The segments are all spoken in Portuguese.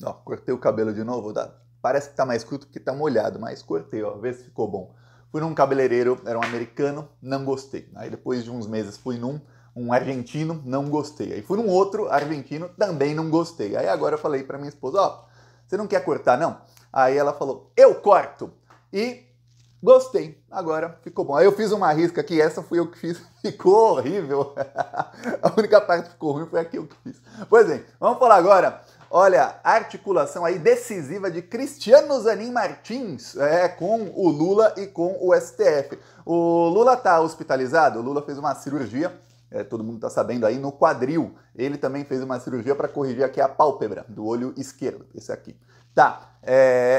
Ó, cortei o cabelo de novo, parece que tá mais curto porque tá molhado, mas cortei, ó, vê se ficou bom. Fui num cabeleireiro, era um americano, não gostei. Aí depois de uns meses fui um argentino, não gostei. Aí fui num outro argentino, também não gostei. Aí agora eu falei pra minha esposa, ó, você não quer cortar não? Aí ela falou, eu corto. E gostei, agora ficou bom. Aí eu fiz uma risca aqui, essa fui eu que fiz, ficou horrível. A única parte que ficou ruim foi a que eu que fiz. Pois bem, vamos falar agora. Olha, a articulação aí decisiva de Cristiano Zanin Martins com o Lula e com o STF. O Lula tá hospitalizado, o Lula fez uma cirurgia, todo mundo tá sabendo aí, no quadril. Ele também fez uma cirurgia para corrigir aqui a pálpebra do olho esquerdo, esse aqui. Tá,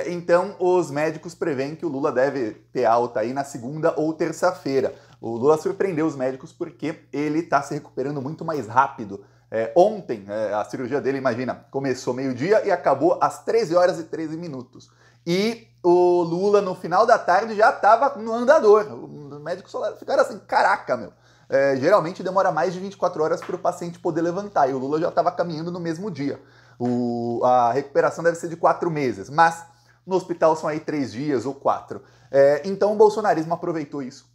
então os médicos preveem que o Lula deve ter alta aí na segunda ou terça-feira. O Lula surpreendeu os médicos porque ele está se recuperando muito mais rápido. Ontem, a cirurgia dele, imagina, começou meio-dia e acabou às 13 horas e 13 minutos. E o Lula, no final da tarde, já estava no andador. Os médicos ficaram assim, caraca, meu. Geralmente demora mais de 24 horas para o paciente poder levantar, e o Lula já estava caminhando no mesmo dia. A recuperação deve ser de 4 meses, mas no hospital são aí 3 dias ou 4. Então o bolsonarismo aproveitou isso.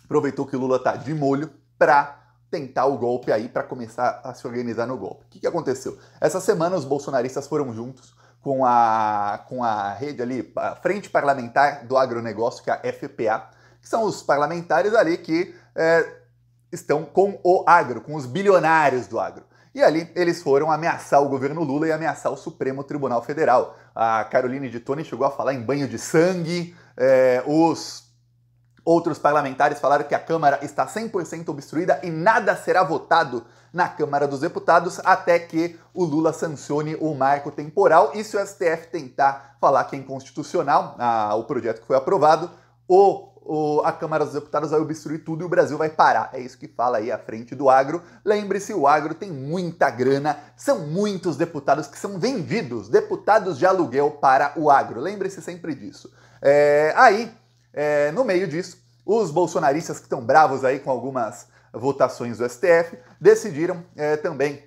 Aproveitou que o Lula está de molho para tentar o golpe aí, para começar a se organizar no golpe. O que aconteceu? Essa semana os bolsonaristas foram juntos com a rede ali, a Frente Parlamentar do Agronegócio, que é a FPA, que são os parlamentares ali que estão com o agro, com os bilionários do agro. E ali eles foram ameaçar o governo Lula e ameaçar o Supremo Tribunal Federal. A Caroline de Toni chegou a falar em banho de sangue, os outros parlamentares falaram que a Câmara está 100% obstruída e nada será votado na Câmara dos Deputados até que o Lula sancione o marco temporal. E se o STF tentar falar que é inconstitucional o projeto que foi aprovado, a Câmara dos Deputados vai obstruir tudo e o Brasil vai parar. É isso que fala aí a frente do agro. Lembre-se, o agro tem muita grana, são muitos deputados que são vendidos, deputados de aluguel para o agro. Lembre-se sempre disso. No meio disso, os bolsonaristas que estão bravos aí com algumas votações do STF decidiram também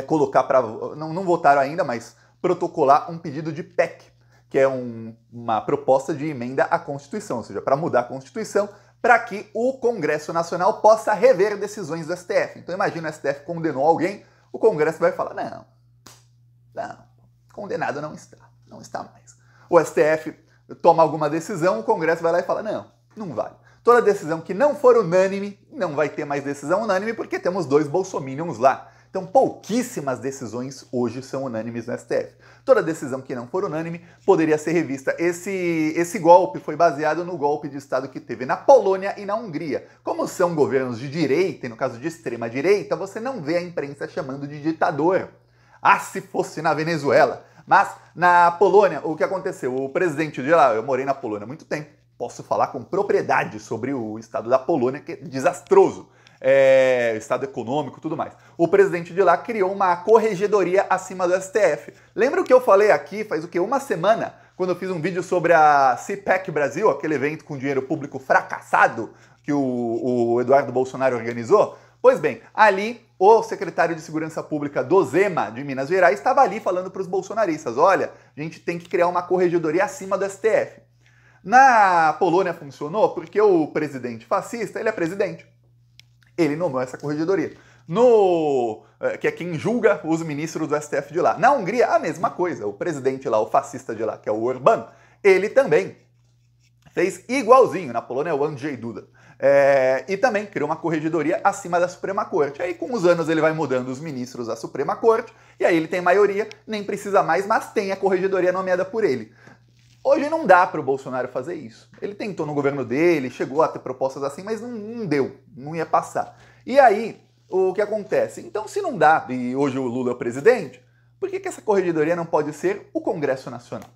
colocar para... Não votaram ainda, mas protocolar um pedido de PEC, que é uma proposta de emenda à Constituição, ou seja, para mudar a Constituição, para que o Congresso Nacional possa rever decisões do STF. Então imagina, o STF condenou alguém, o Congresso vai falar, não, condenado não está mais. O STF toma alguma decisão, o Congresso vai lá e fala, não vale. Toda decisão que não for unânime, não vai ter mais decisão unânime, porque temos 2 bolsominions lá. Então, pouquíssimas decisões hoje são unânimes no STF. Toda decisão que não for unânime poderia ser revista. Esse golpe foi baseado no golpe de Estado que teve na Polônia e na Hungria. Como são governos de direita, e no caso de extrema direita, você não vê a imprensa chamando de ditador. Se fosse na Venezuela. Mas na Polônia, o que aconteceu? O presidente de lá, eu morei na Polônia há muito tempo, posso falar com propriedade sobre o estado da Polônia, que é desastroso. Estado econômico e tudo mais. O presidente de lá criou uma corregedoria acima do STF. Lembra o que eu falei aqui faz uma semana, quando eu fiz um vídeo sobre a CPAC Brasil, aquele evento com dinheiro público fracassado que o Eduardo Bolsonaro organizou? Pois bem, ali o secretário de Segurança Pública do Zema, de Minas Gerais, estava ali falando para os bolsonaristas, olha, a gente tem que criar uma corregedoria acima do STF. Na Polônia funcionou porque o presidente fascista, ele é presidente. Ele nomeou essa corregedoria. Que é quem julga os ministros do STF de lá. Na Hungria, a mesma coisa. O presidente lá, o fascista de lá, que é o Orbán, ele também fez igualzinho. Na Polônia é o Andrzej Duda. E também criou uma corregedoria acima da Suprema Corte. Aí, com os anos, ele vai mudando os ministros da Suprema Corte, e aí ele tem maioria, nem precisa mais, mas tem a corregedoria nomeada por ele. Hoje não dá para o Bolsonaro fazer isso. Ele tentou no governo dele, chegou a ter propostas assim, mas não deu, não ia passar. E aí, o que acontece? Então, se não dá, e hoje o Lula é o presidente, por que essa corregedoria não pode ser o Congresso Nacional?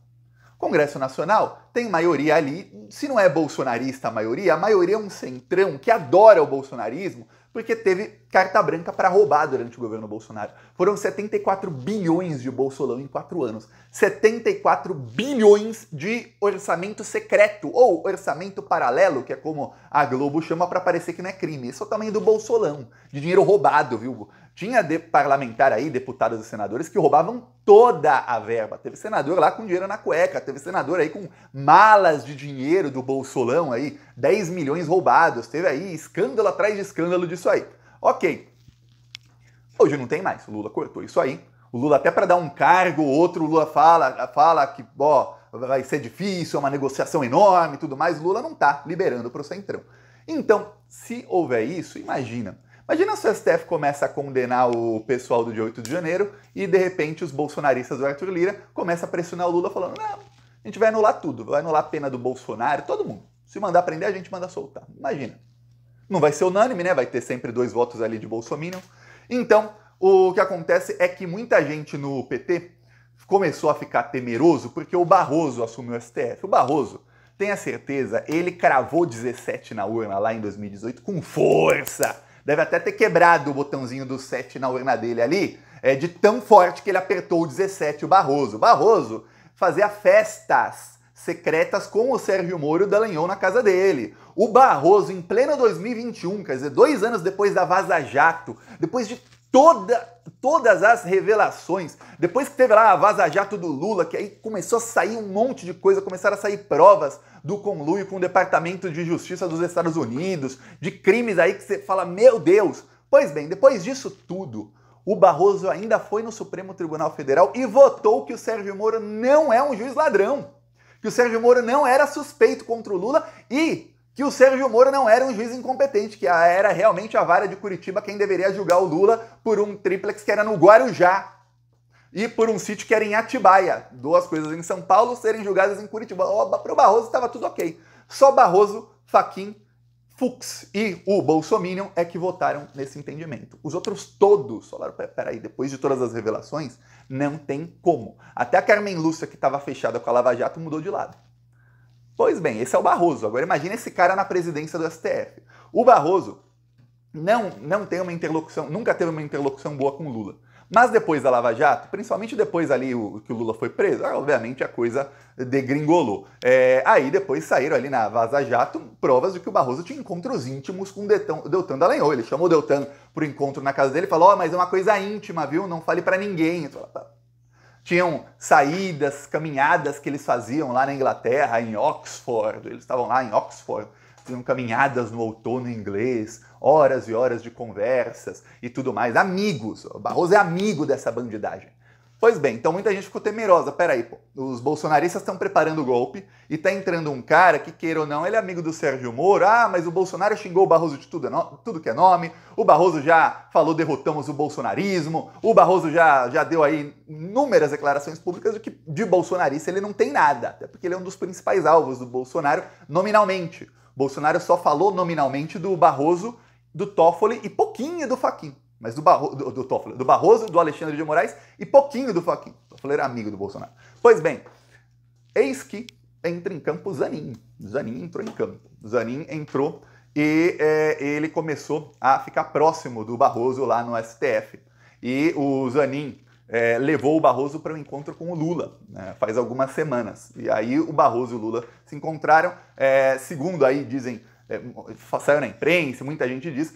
O Congresso Nacional tem maioria ali, se não é bolsonarista a maioria é um centrão que adora o bolsonarismo, porque teve carta branca para roubar durante o governo Bolsonaro. Foram 74 bilhões de bolsolão em 4 anos. 74 bilhões de orçamento secreto, ou orçamento paralelo, que é como a Globo chama para parecer que não é crime. Esse é o tamanho do bolsolão, de dinheiro roubado, viu? Tinha parlamentar aí, deputados e senadores, que roubavam toda a verba. Teve senador lá com dinheiro na cueca, teve senador aí com malas de dinheiro do Bolsolão aí, 10 milhões roubados, teve aí escândalo atrás de escândalo disso aí. Ok. Hoje não tem mais, o Lula cortou isso aí. O Lula até para dar um cargo, outro, o Lula fala que, ó, vai ser difícil, é uma negociação enorme e tudo mais, o Lula não tá liberando para o Centrão. Então, se houver isso, imagina se o STF começa a condenar o pessoal do dia 8 de janeiro e, de repente, os bolsonaristas do Arthur Lira começam a pressionar o Lula falando, não, a gente vai anular tudo, vai anular a pena do Bolsonaro, todo mundo. Se mandar prender, a gente manda soltar. Imagina. Não vai ser unânime, né? Vai ter sempre 2 votos ali de Bolsominion. Então, o que acontece é que muita gente no PT começou a ficar temeroso porque o Barroso assumiu o STF. O Barroso, tenha certeza, ele cravou 17 na urna lá em 2018 com força. Deve até ter quebrado o botãozinho do 7 na urna dele ali, de tão forte que ele apertou o 17, o Barroso. O Barroso fazia festas secretas com o Sérgio Moro e o Dallagnol na casa dele. O Barroso, em pleno 2021, quer dizer, 2 anos depois da Vaza Jato, depois de todas as revelações, depois que teve lá a Vaza Jato do Lula, que aí começou a sair um monte de coisa, começaram a sair provas do conluio com o Departamento de Justiça dos Estados Unidos, de crimes aí que você fala, meu Deus! Pois bem, depois disso tudo, o Barroso ainda foi no Supremo Tribunal Federal e votou que o Sérgio Moro não é um juiz ladrão, que o Sérgio Moro não era suspeito contra o Lula e que o Sérgio Moro não era um juiz incompetente, que era realmente a vara de Curitiba quem deveria julgar o Lula por um triplex que era no Guarujá e por um sítio que era em Atibaia. 2 coisas em São Paulo serem julgadas em Curitiba. Para o Barroso estava tudo ok. Só Barroso, Fachin, Fux e o Bolsominion é que votaram nesse entendimento. Os outros todos falaram, peraí, depois de todas as revelações, não tem como. Até a Carmen Lúcia, que estava fechada com a Lava Jato, mudou de lado. Pois bem, esse é o Barroso. Agora imagina esse cara na presidência do STF. O Barroso não tem uma interlocução, nunca teve uma interlocução boa com o Lula. Mas depois da Lava Jato, principalmente depois ali que o Lula foi preso, obviamente a coisa degringolou. Aí depois saíram ali na Vaza Jato provas de que o Barroso tinha encontros íntimos com o Deltan Dallagnol. Ele chamou o Deltan para o encontro na casa dele e falou, mas é uma coisa íntima, viu? Não fale para ninguém. Tinham saídas, caminhadas que eles faziam lá na Inglaterra, em Oxford. Eles estavam lá em Oxford, faziam caminhadas no outono inglês, horas e horas de conversas e tudo mais. Amigos. O Barroso é amigo dessa bandidagem. Pois bem, então muita gente ficou temerosa. Peraí, pô, os bolsonaristas estão preparando o golpe e tá entrando um cara que, queira ou não, ele é amigo do Sérgio Moro. Mas o Bolsonaro xingou o Barroso de tudo que é nome. O Barroso já falou derrotamos o bolsonarismo. O Barroso já deu aí inúmeras declarações públicas de que de bolsonarista ele não tem nada. Até porque ele é um dos principais alvos do Bolsonaro nominalmente. O Bolsonaro só falou nominalmente do Barroso, do Toffoli e pouquinho do Fachin. Mas do Barroso, do Alexandre de Moraes e pouquinho do Fachin. O Toffoli era amigo do Bolsonaro. Pois bem, eis que entra em campo o Zanin. O Zanin entrou em campo. O Zanin entrou e ele começou a ficar próximo do Barroso lá no STF. E o Zanin levou o Barroso para um encontro com o Lula, né, faz algumas semanas. E aí o Barroso e o Lula se encontraram, segundo aí dizem, saiu na imprensa, muita gente diz,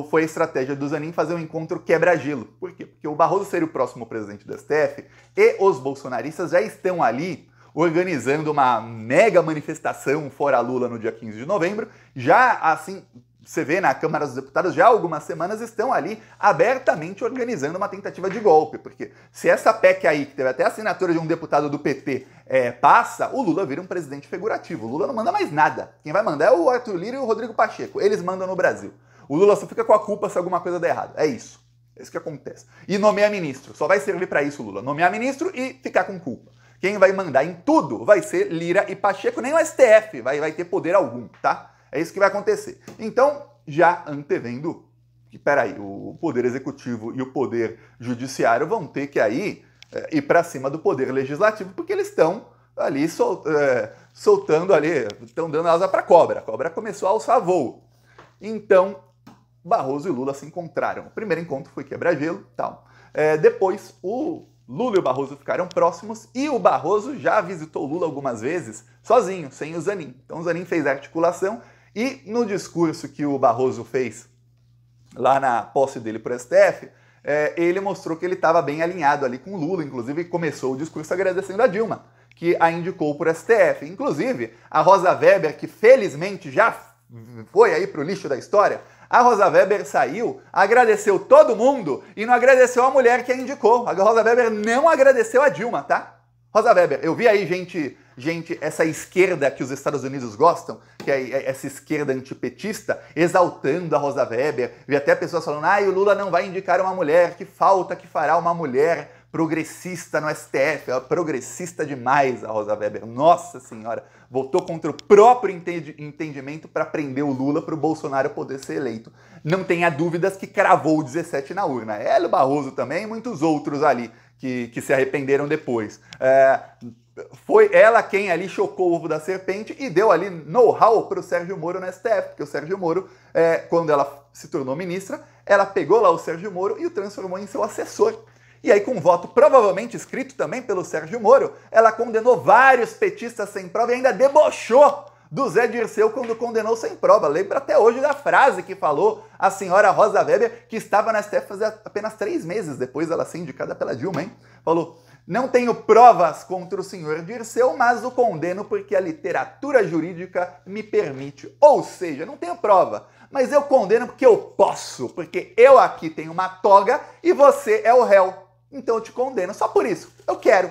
foi a estratégia do Zanin fazer um encontro quebra-gelo. Por quê? Porque o Barroso seria o próximo presidente do STF e os bolsonaristas já estão ali organizando uma mega manifestação fora Lula no dia 15 de novembro. Já assim, você vê na Câmara dos Deputados, já há algumas semanas estão ali abertamente organizando uma tentativa de golpe. Porque se essa PEC aí, que teve até a assinatura de um deputado do PT, passa, o Lula vira um presidente figurativo. O Lula não manda mais nada. Quem vai mandar é o Arthur Lira e o Rodrigo Pacheco. Eles mandam no Brasil. O Lula só fica com a culpa se alguma coisa der errado. É isso. É isso que acontece. E nomear ministro. Só vai servir para isso, Lula. Nomear ministro e ficar com culpa. Quem vai mandar em tudo vai ser Lira e Pacheco. Nem o STF vai ter poder algum, tá? É isso que vai acontecer. Então, já antevendo que, peraí, o Poder Executivo e o Poder Judiciário vão ter que aí ir para cima do Poder Legislativo, porque eles estão ali soltando ali, estão dando asa para a cobra. A cobra começou a alçar voo. Então, Barroso e Lula se encontraram. O primeiro encontro foi quebra-gelo e tal. Depois, o Lula e o Barroso ficaram próximos e o Barroso já visitou o Lula algumas vezes sozinho, sem o Zanin. Então o Zanin fez a articulação e no discurso que o Barroso fez lá na posse dele para o STF, ele mostrou que ele estava bem alinhado ali com o Lula, inclusive começou o discurso agradecendo a Dilma, que a indicou por STF. Inclusive, a Rosa Weber, que felizmente já foi aí pro lixo da história, a Rosa Weber saiu, agradeceu todo mundo e não agradeceu a mulher que a indicou. A Rosa Weber não agradeceu a Dilma, tá? Rosa Weber, eu vi aí gente, essa esquerda que os Estados Unidos gostam, que é essa esquerda antipetista, exaltando a Rosa Weber. Vi até pessoas falando, o Lula não vai indicar uma mulher, que falta que fará uma mulher progressista no STF. É progressista demais a Rosa Weber, nossa senhora. Votou contra o próprio entendimento para prender o Lula para o Bolsonaro poder ser eleito. Não tenha dúvidas que cravou o 17 na urna. Hélio Barroso também e muitos outros ali que se arrependeram depois. Foi ela quem ali chocou o ovo da serpente e deu ali know-how para o Sérgio Moro no STF, porque o Sérgio Moro, quando ela se tornou ministra, ela pegou lá o Sérgio Moro e o transformou em seu assessor. E aí, com um voto provavelmente escrito também pelo Sérgio Moro, ela condenou vários petistas sem prova e ainda debochou do Zé Dirceu quando condenou sem prova. Lembra até hoje da frase que falou a senhora Rosa Weber, que estava na STF fazia apenas 3 meses depois dela ser indicada pela Dilma, hein? Falou, não tenho provas contra o senhor Dirceu, mas o condeno porque a literatura jurídica me permite. Ou seja, não tenho prova, mas eu condeno porque eu posso, porque eu aqui tenho uma toga e você é o réu. Então eu te condeno, só por isso, eu quero.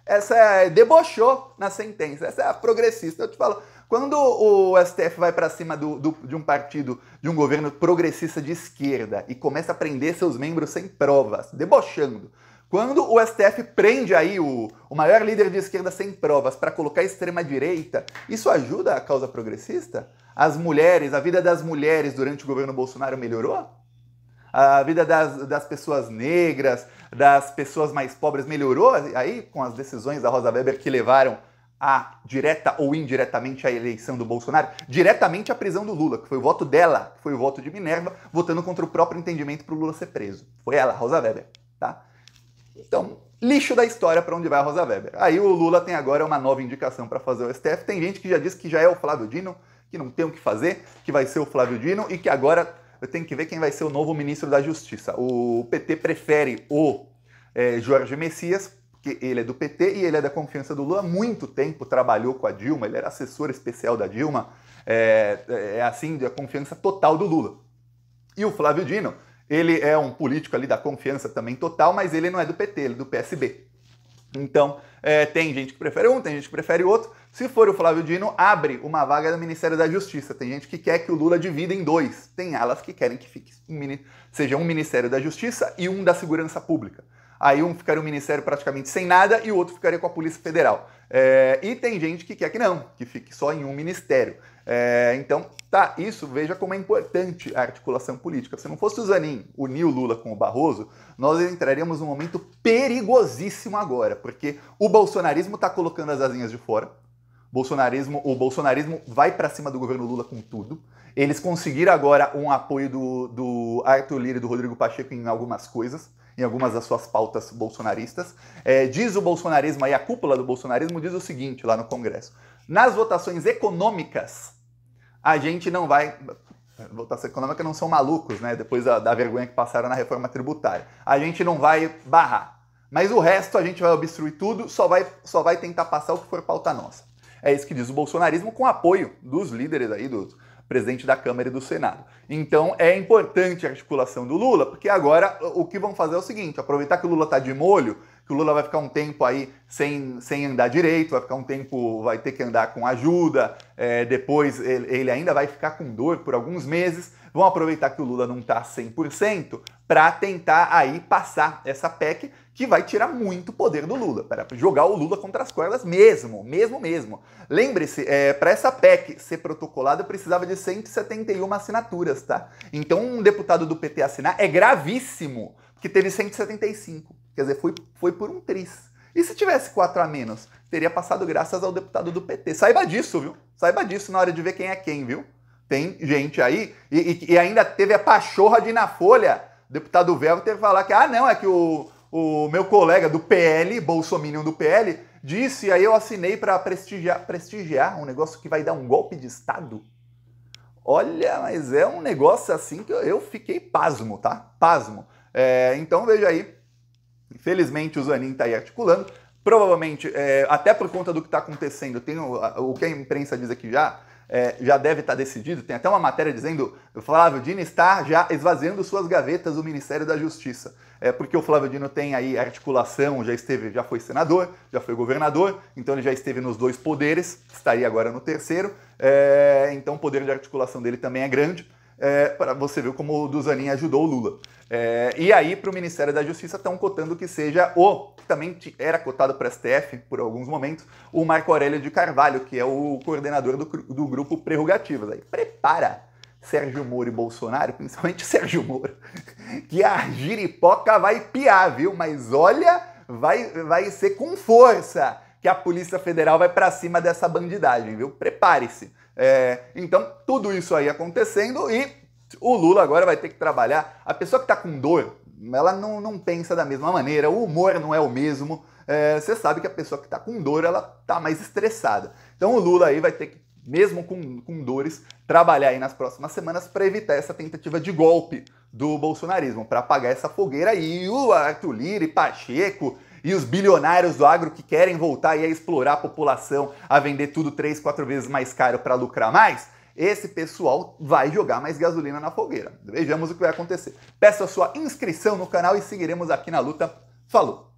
Essa debochou na sentença, essa é a progressista. Eu te falo, quando o STF vai para cima de um partido, de um governo progressista de esquerda e começa a prender seus membros sem provas, debochando, quando o STF prende aí o maior líder de esquerda sem provas para colocar a extrema-direita, isso ajuda a causa progressista? As mulheres, a vida das mulheres durante o governo Bolsonaro melhorou? A vida das pessoas negras, das pessoas mais pobres melhorou aí com as decisões da Rosa Weber que levaram direta ou indiretamente à eleição do Bolsonaro, diretamente à prisão do Lula, que foi o voto dela, que foi o voto de Minerva, votando contra o próprio entendimento para o Lula ser preso. Foi ela, Rosa Weber, tá? Então, lixo da história para onde vai a Rosa Weber. Aí o Lula tem agora uma nova indicação para fazer o STF. Tem gente que já disse que já é o Flávio Dino, que não tem o que fazer, que vai ser o Flávio Dino e que agora tem que ver quem vai ser o novo ministro da Justiça. O PT prefere o Jorge Messias, porque ele é do PT e ele é da confiança do Lula há muito tempo, trabalhou com a Dilma, ele era assessor especial da Dilma, assim, da confiança total do Lula. E o Flávio Dino, ele é um político ali da confiança também total, mas ele não é do PT, ele é do PSB. Então, tem gente que prefere um, tem gente que prefere outro. Se for o Flávio Dino, abre uma vaga no Ministério da Justiça. Tem gente que quer que o Lula divida em 2. Tem elas que querem que seja um Ministério da Justiça e um da Segurança Pública. Aí um ficaria um ministério praticamente sem nada e o outro ficaria com a Polícia Federal. E tem gente que quer que não, que fique só em um ministério. Então, tá, isso, veja como é importante a articulação política. Se não fosse o Zanin unir o Lula com o Barroso, nós entraríamos num momento perigosíssimo agora, porque o bolsonarismo está colocando as asinhas de fora. O bolsonarismo vai para cima do governo Lula com tudo. Eles conseguiram agora um apoio do Arthur Lira e do Rodrigo Pacheco em algumas coisas, em algumas das suas pautas bolsonaristas. Diz o bolsonarismo, aí a cúpula do bolsonarismo diz o seguinte lá no Congresso: nas votações econômicas, a gente não vai... Votação econômica não são malucos, né? Depois da vergonha que passaram na reforma tributária. A gente não vai barrar. Mas o resto a gente vai obstruir tudo, só vai tentar passar o que for pauta nossa. É isso que diz o bolsonarismo, com apoio dos líderes aí, do presidente da Câmara e do Senado. Então é importante a articulação do Lula, porque agora o que vão fazer é o seguinte: aproveitar que o Lula está de molho, que o Lula vai ficar um tempo aí sem andar direito, vai ficar um tempo, vai ter que andar com ajuda, depois ele ainda vai ficar com dor por alguns meses. Vão aproveitar que o Lula não está 100% para tentar aí passar essa PEC que vai tirar muito poder do Lula, para jogar o Lula contra as cordas mesmo. Lembre-se, para essa PEC ser protocolada precisava de 171 assinaturas, tá? Então um deputado do PT assinar é gravíssimo, porque teve 175, quer dizer, foi por um tris. E se tivesse 4 a menos, teria passado graças ao deputado do PT. Saiba disso, viu? Saiba disso na hora de ver quem é quem, viu? Tem gente aí, e ainda teve a pachorra de ir na Folha, o deputado Velter falar que, não, é que o meu colega do PL, bolsominion do PL, disse, e aí eu assinei para prestigiar um negócio que vai dar um golpe de Estado. Olha, mas é um negócio assim que eu fiquei pasmo, tá? Pasmo. Então veja aí, infelizmente o Zanin está aí articulando, provavelmente, até por conta do que está acontecendo, tem o que a imprensa diz aqui já deve estar decidido, tem até uma matéria dizendo o Flávio Dino está já esvaziando suas gavetas do Ministério da Justiça. Porque o Flávio Dino tem aí articulação, já foi senador, já foi governador, então ele já esteve nos 2 poderes, estaria agora no 3º, então o poder de articulação dele também é grande, para você ver como o do Zanin ajudou o Lula. E aí, para o Ministério da Justiça, estão cotando que seja que também era cotado para o STF por alguns momentos, o Marco Aurélio de Carvalho, que é o coordenador do grupo Prerrogativas. Aí, prepara, Sérgio Moro e Bolsonaro, principalmente Sérgio Moro, que a giripoca vai piar, viu? Mas olha, vai ser com força que a Polícia Federal vai para cima dessa bandidagem, viu? Prepare-se. Então, tudo isso aí acontecendo e o Lula agora vai ter que trabalhar. A pessoa que está com dor, ela não pensa da mesma maneira, o humor não é o mesmo. Você sabe que a pessoa que está com dor, ela está mais estressada. Então o Lula aí vai ter que, mesmo com dores, trabalhar aí nas próximas semanas para evitar essa tentativa de golpe do bolsonarismo, para apagar essa fogueira. E o Arthur Lira e Pacheco e os bilionários do agro que querem voltar aí a explorar a população, a vender tudo 3, 4 vezes mais caro para lucrar mais, esse pessoal vai jogar mais gasolina na fogueira. Vejamos o que vai acontecer. Peça a sua inscrição no canal e seguiremos aqui na luta. Falou!